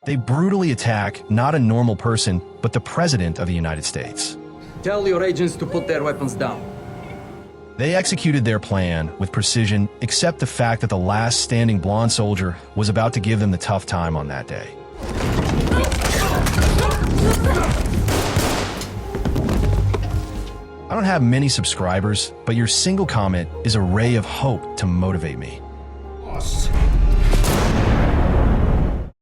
They brutally attack not a normal person, but the President of the United States. Tell your agents to put their weapons down. They executed their plan with precision, except the fact that the last standing blonde soldier was about to give them the tough time on that day. I don't have many subscribers, but your single comment is a ray of hope to motivate me.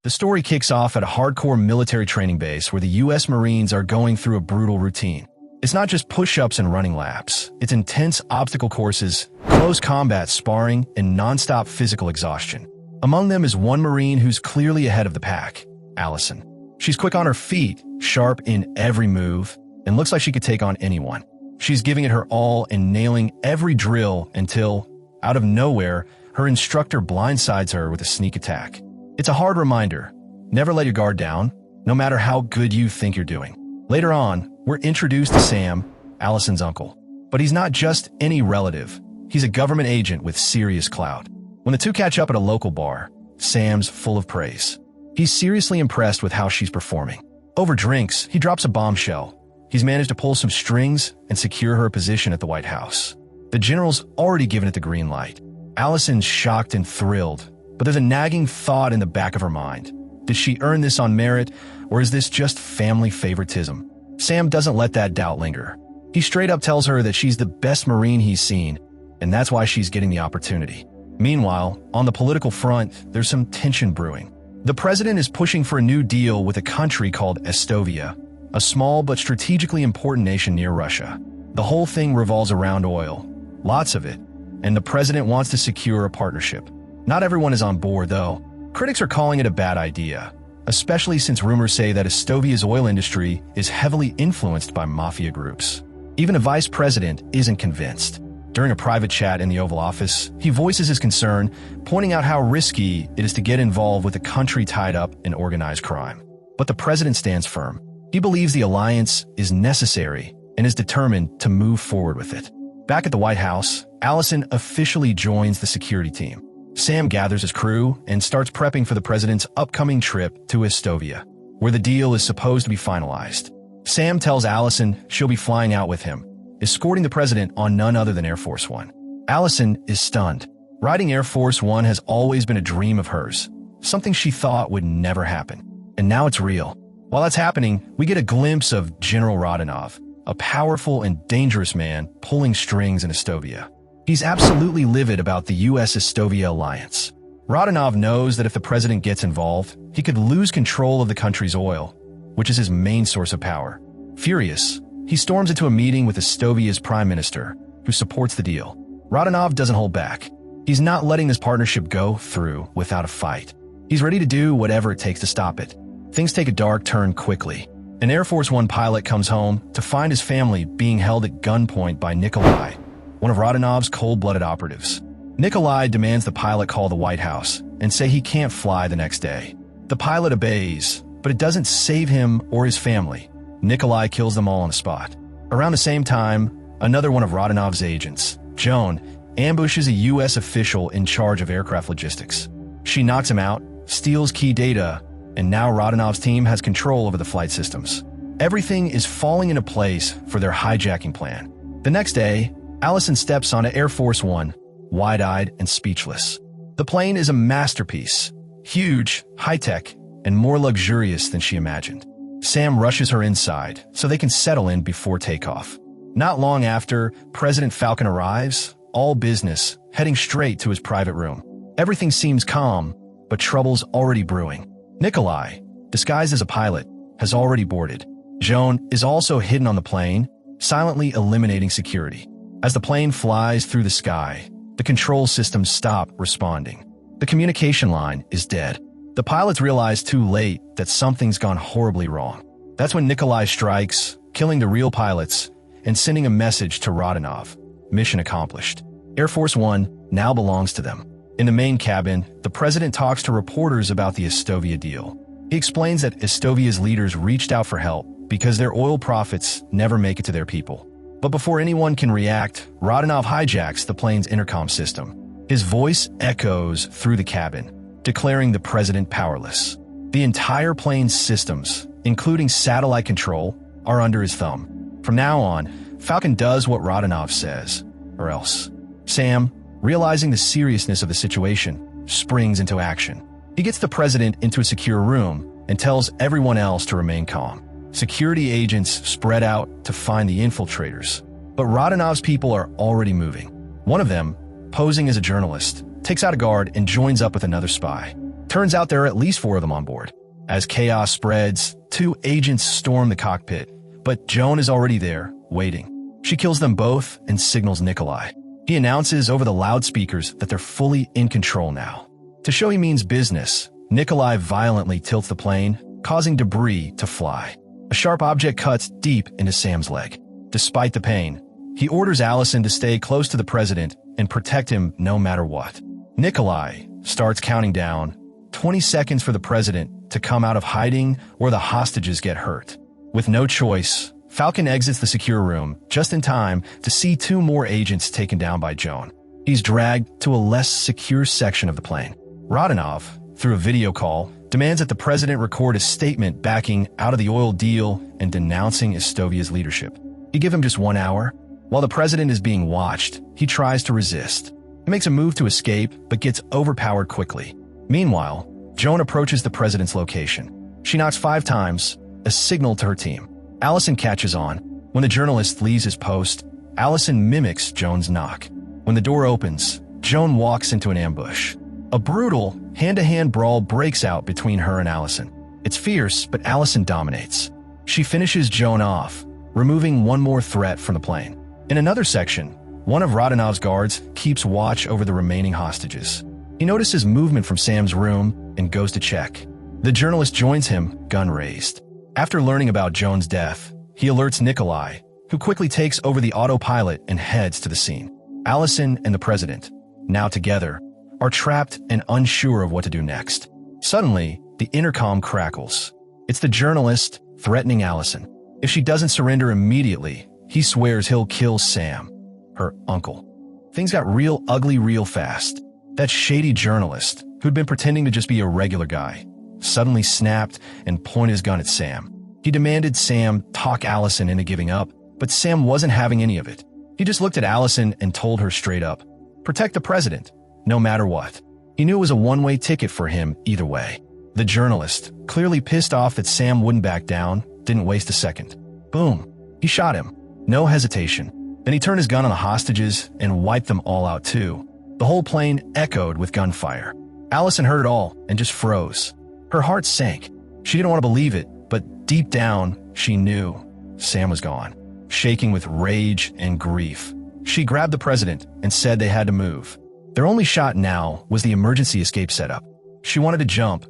The story kicks off at a hardcore military training base where the U.S. Marines are going through a brutal routine. It's not just push-ups and running laps. It's intense obstacle courses, close combat sparring, and non-stop physical exhaustion. Among them is one Marine who's clearly ahead of the pack, Allison. She's quick on her feet, sharp in every move, and looks like she could take on anyone. She's giving it her all and nailing every drill until, out of nowhere, her instructor blindsides her with a sneak attack. It's a hard reminder. Never let your guard down, no matter how good you think you're doing. Later on, we're introduced to Sam, Allison's uncle. But he's not just any relative. He's a government agent with serious clout. When the two catch up at a local bar, Sam's full of praise. He's seriously impressed with how she's performing. Over drinks, he drops a bombshell. He's managed to pull some strings and secure her a position at the White House. The general's already given it the green light. Allison's shocked and thrilled, but there's a nagging thought in the back of her mind. Did she earn this on merit, or is this just family favoritism? Sam doesn't let that doubt linger. He straight up tells her that she's the best Marine he's seen, and that's why she's getting the opportunity. Meanwhile, on the political front, there's some tension brewing. The president is pushing for a new deal with a country called Estonia, a small but strategically important nation near Russia. The whole thing revolves around oil, lots of it, and the president wants to secure a partnership. Not everyone is on board, though. Critics are calling it a bad idea, especially since rumors say that Estonia's oil industry is heavily influenced by Mafia groups. Even a vice president isn't convinced. During a private chat in the Oval Office, he voices his concern, pointing out how risky it is to get involved with a country tied up in organized crime. But the president stands firm. He believes the alliance is necessary and is determined to move forward with it. Back at the White House, Allison officially joins the security team. Sam gathers his crew and starts prepping for the president's upcoming trip to Estonia, where the deal is supposed to be finalized. Sam tells Allison she'll be flying out with him, escorting the president on none other than Air Force One. Allison is stunned. Riding Air Force One has always been a dream of hers, something she thought would never happen. And now it's real. While that's happening, we get a glimpse of General Rodionov, a powerful and dangerous man pulling strings in Estonia. He's absolutely livid about the U.S.-Estonia alliance. Rodionov knows that if the president gets involved, he could lose control of the country's oil, which is his main source of power. Furious, he storms into a meeting with Estonia's prime minister, who supports the deal. Rodionov doesn't hold back. He's not letting this partnership go through without a fight. He's ready to do whatever it takes to stop it. Things take a dark turn quickly. An Air Force One pilot comes home to find his family being held at gunpoint by Nikolai, one of Rodionov's cold-blooded operatives. Nikolai demands the pilot call the White House and say he can't fly the next day. The pilot obeys, but it doesn't save him or his family. Nikolai kills them all on the spot. Around the same time, another one of Rodionov's agents, Joan, ambushes a U.S. official in charge of aircraft logistics. She knocks him out, steals key data, and now Rodionov's team has control over the flight systems. Everything is falling into place for their hijacking plan. The next day, Allison steps onto Air Force One, wide-eyed and speechless. The plane is a masterpiece, huge, high-tech, and more luxurious than she imagined. Sam rushes her inside so they can settle in before takeoff. Not long after, President Falcon arrives, all business, heading straight to his private room. Everything seems calm, but trouble's already brewing. Nikolai, disguised as a pilot, has already boarded. Joan is also hidden on the plane, silently eliminating security. As the plane flies through the sky, the control systems stop responding. The communication line is dead. The pilots realize too late that something's gone horribly wrong. That's when Nikolai strikes, killing the real pilots and sending a message to Rodionov. Mission accomplished. Air Force One now belongs to them. In the main cabin, the president talks to reporters about the Estonia deal. He explains that Estonia's leaders reached out for help because their oil profits never make it to their people. But before anyone can react, Rodionov hijacks the plane's intercom system. His voice echoes through the cabin, declaring the president powerless. The entire plane's systems, including satellite control, are under his thumb. From now on, Falcon does what Rodionov says, or else. Sam, realizing the seriousness of the situation, springs into action. He gets the president into a secure room and tells everyone else to remain calm. Security agents spread out to find the infiltrators, but Rodionov's people are already moving. One of them, posing as a journalist, takes out a guard and joins up with another spy. Turns out there are at least 4 of them on board. As chaos spreads, 2 agents storm the cockpit, but Joan is already there, waiting. She kills them both and signals Nikolai. He announces over the loudspeakers that they're fully in control now. To show he means business, Nikolai violently tilts the plane, causing debris to fly. A sharp object cuts deep into Sam's leg. Despite the pain, he orders Allison to stay close to the president and protect him no matter what. Nikolai starts counting down, 20 seconds for the president to come out of hiding or the hostages get hurt. With no choice, Falcon exits the secure room just in time to see 2 more agents taken down by Joan. He's dragged to a less secure section of the plane. Rodionov, through a video call, demands that the president record a statement backing out of the oil deal and denouncing Estovia's leadership. He gives him just 1 hour. While the president is being watched, he tries to resist. He makes a move to escape, but gets overpowered quickly. Meanwhile, Joan approaches the president's location. She knocks 5 times, a signal to her team. Allison catches on. When the journalist leaves his post, Allison mimics Joan's knock. When the door opens, Joan walks into an ambush. A brutal, hand-to-hand brawl breaks out between her and Allison. It's fierce, but Allison dominates. She finishes Joan off, removing one more threat from the plane. In another section, one of Rodionov's guards keeps watch over the remaining hostages. He notices movement from Sam's room and goes to check. The journalist joins him, gun raised. After learning about Joan's death, he alerts Nikolai, who quickly takes over the autopilot and heads to the scene. Allison and the president, now together, are trapped and unsure of what to do next. Suddenly, the intercom crackles. It's the journalist threatening Allison. If she doesn't surrender immediately, he swears he'll kill Sam, her uncle. Things got real ugly real fast. That shady journalist, who'd been pretending to just be a regular guy, suddenly snapped and pointed his gun at Sam. He demanded Sam talk Allison into giving up, but Sam wasn't having any of it. He just looked at Allison and told her straight up, "Protect the president, no matter what." He knew it was a one-way ticket for him either way. The journalist, clearly pissed off that Sam wouldn't back down, didn't waste a second. Boom. He shot him. No hesitation. Then he turned his gun on the hostages and wiped them all out too. The whole plane echoed with gunfire. Allison heard it all and just froze. Her heart sank. She didn't want to believe it, but deep down, she knew Sam was gone. Shaking with rage and grief, she grabbed the president and said they had to move. Their only shot now was the emergency escape setup. She wanted to jump,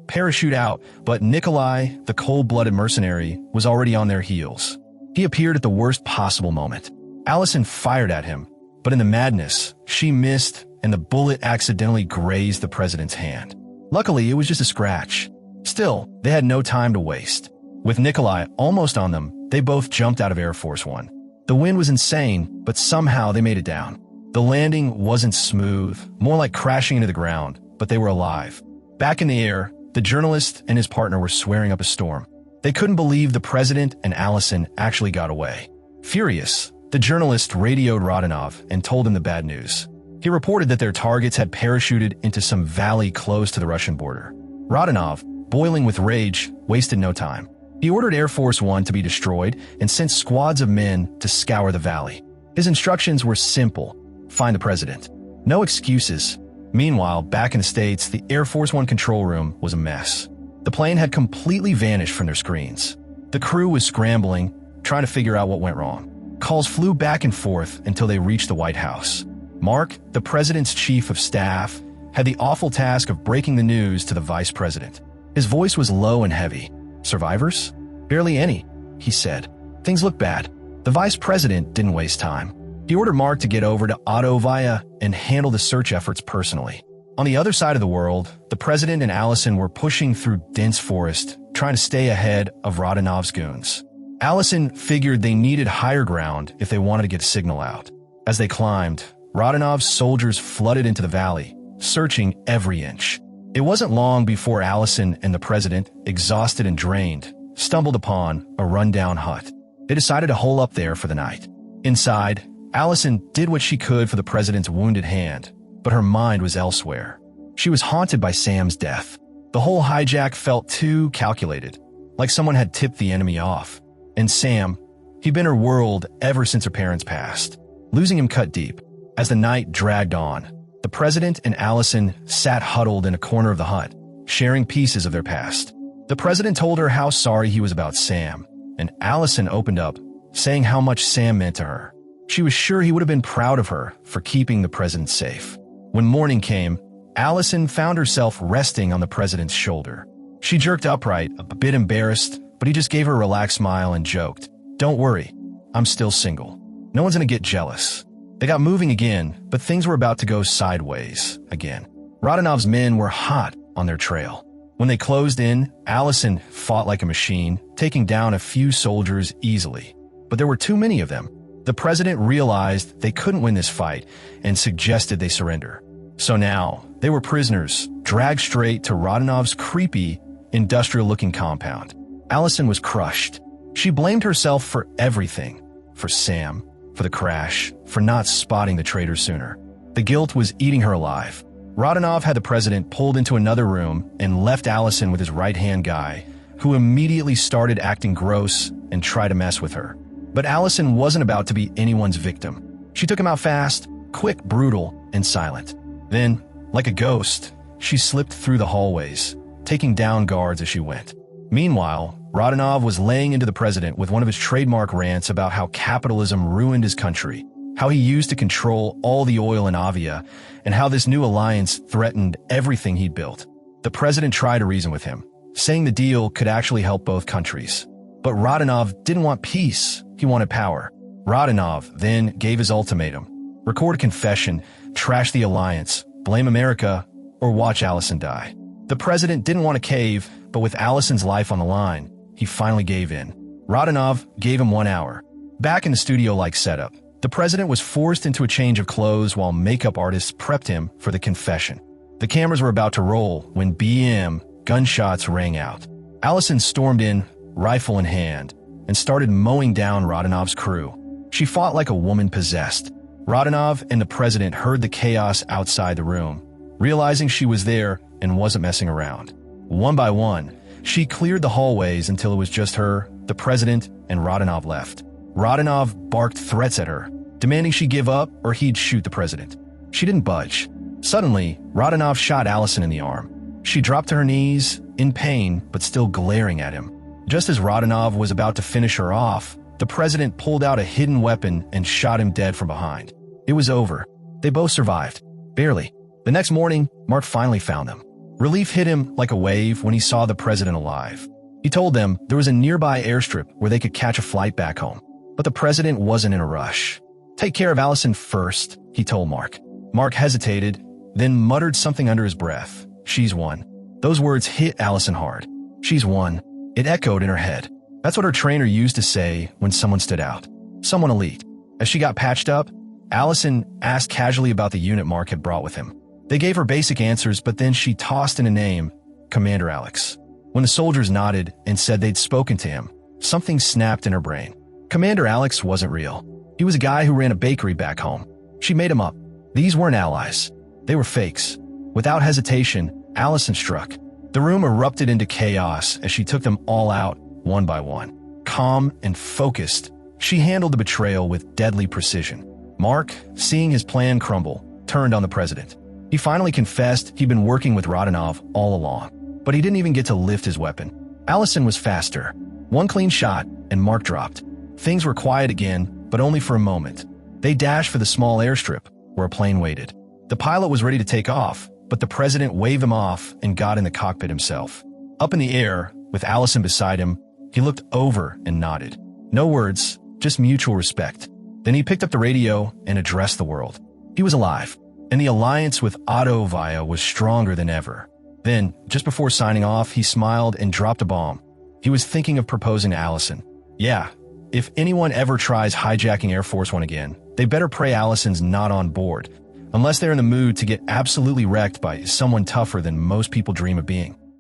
parachute out, but Nikolai, the cold-blooded mercenary, was already on their heels. He appeared at the worst possible moment. Allison fired at him, but in the madness, she missed and the bullet accidentally grazed the president's hand. Luckily, it was just a scratch. Still, they had no time to waste. With Nikolai almost on them, they both jumped out of Air Force One. The wind was insane, but somehow they made it down. The landing wasn't smooth, more like crashing into the ground, but they were alive. Back in the air, the journalist and his partner were swearing up a storm. They couldn't believe the president and Allison actually got away. Furious, the journalist radioed Rodionov and told him the bad news. He reported that their targets had parachuted into some valley close to the Russian border. Rodionov, boiling with rage, wasted no time. He ordered Air Force One to be destroyed and sent squads of men to scour the valley. His instructions were simple: find the president. No excuses. Meanwhile, back in the States, the Air Force One control room was a mess. The plane had completely vanished from their screens. The crew was scrambling, trying to figure out what went wrong. Calls flew back and forth until they reached the White House. Mark, the president's chief of staff, had the awful task of breaking the news to the vice president. His voice was low and heavy. "Survivors? Barely any," he said. "Things look bad." The vice president didn't waste time. He ordered Mark to get over to Otto Via and handle the search efforts personally. On the other side of the world, the president and Allison were pushing through dense forest, trying to stay ahead of Rodionov's goons. Allison figured they needed higher ground if they wanted to get a signal out. As they climbed, Rodionov's soldiers flooded into the valley, searching every inch. It wasn't long before Allison and the president, exhausted and drained, stumbled upon a rundown hut. They decided to hole up there for the night. Inside, Allison did what she could for the president's wounded hand, but her mind was elsewhere. She was haunted by Sam's death. The whole hijack felt too calculated, like someone had tipped the enemy off. And Sam, he'd been her world ever since her parents passed. Losing him cut deep. As the night dragged on, the president and Allison sat huddled in a corner of the hut, sharing pieces of their past. The president told her how sorry he was about Sam, and Allison opened up, saying how much Sam meant to her. She was sure he would have been proud of her for keeping the president safe. When morning came, Allison found herself resting on the president's shoulder. She jerked upright, a bit embarrassed, but he just gave her a relaxed smile and joked, "Don't worry, I'm still single. No one's gonna get jealous." They got moving again, but things were about to go sideways again. Rodanov's men were hot on their trail. When they closed in, Allison fought like a machine, taking down a few soldiers easily. But there were too many of them. The president realized they couldn't win this fight and suggested they surrender. So now, they were prisoners, dragged straight to Rodanov's creepy, industrial-looking compound. Allison was crushed. She blamed herself for everything. For Sam, for the crash, for not spotting the traitors sooner. The guilt was eating her alive. Rodanov had the president pulled into another room and left Allison with his right-hand guy, who immediately started acting gross and tried to mess with her. But Allison wasn't about to be anyone's victim. She took him out fast, quick, brutal, and silent. Then, like a ghost, she slipped through the hallways, taking down guards as she went. Meanwhile, Rodanov was laying into the president with one of his trademark rants about how capitalism ruined his country, how he used to control all the oil in Avia, and how this new alliance threatened everything he'd built. The president tried to reason with him, saying the deal could actually help both countries. But Rodanov didn't want peace, he wanted power. Rodanov then gave his ultimatum: record a confession, trash the alliance, blame America, or watch Allison die. The president didn't want to cave, but with Allison's life on the line, he finally gave in. Rodanov gave him 1 hour. Back in the studio-like setup, the president was forced into a change of clothes while makeup artists prepped him for the confession. The cameras were about to roll when BM gunshots rang out. Allison stormed in, rifle in hand, and started mowing down Rodanov's crew. She fought like a woman possessed. Rodanov and the president heard the chaos outside the room, realizing she was there and wasn't messing around. One by one, she cleared the hallways until it was just her, the president, and Rodanov left. Rodanov barked threats at her, demanding she give up or he'd shoot the president. She didn't budge. Suddenly, Rodanov shot Allison in the arm. She dropped to her knees, in pain but still glaring at him. Just as Rodanov was about to finish her off, the president pulled out a hidden weapon and shot him dead from behind. It was over. They both survived. Barely. The next morning, Mark finally found them. Relief hit him like a wave when he saw the president alive. He told them there was a nearby airstrip where they could catch a flight back home. But the president wasn't in a rush. "Take care of Allison first," he told Mark. Mark hesitated, then muttered something under his breath. "She's won." Those words hit Allison hard. "She's won." It echoed in her head. That's what her trainer used to say when someone stood out. Someone elite. As she got patched up, Allison asked casually about the unit Mark had brought with him. They gave her basic answers, but then she tossed in a name, Commander Alex. When the soldiers nodded and said they'd spoken to him, something snapped in her brain. Commander Alex wasn't real. He was a guy who ran a bakery back home. She made him up. These weren't allies. They were fakes. Without hesitation, Allison struck. The room erupted into chaos as she took them all out, one by one. Calm and focused, she handled the betrayal with deadly precision. Mark, seeing his plan crumble, turned on the president. He finally confessed he'd been working with Rodanov all along, but he didn't even get to lift his weapon. Allison was faster. One clean shot, and Mark dropped. Things were quiet again, but only for a moment. They dashed for the small airstrip, where a plane waited. The pilot was ready to take off, but the president waved him off and got in the cockpit himself. Up in the air, with Allison beside him, he looked over and nodded. No words, just mutual respect. Then he picked up the radio and addressed the world. He was alive, and the alliance with Via was stronger than ever. Then, just before signing off, he smiled and dropped a bomb. He was thinking of proposing to Allison. Yeah, if anyone ever tries hijacking Air Force One again, they better pray Allison's not on board, unless they're in the mood to get absolutely wrecked by someone tougher than most people dream of being.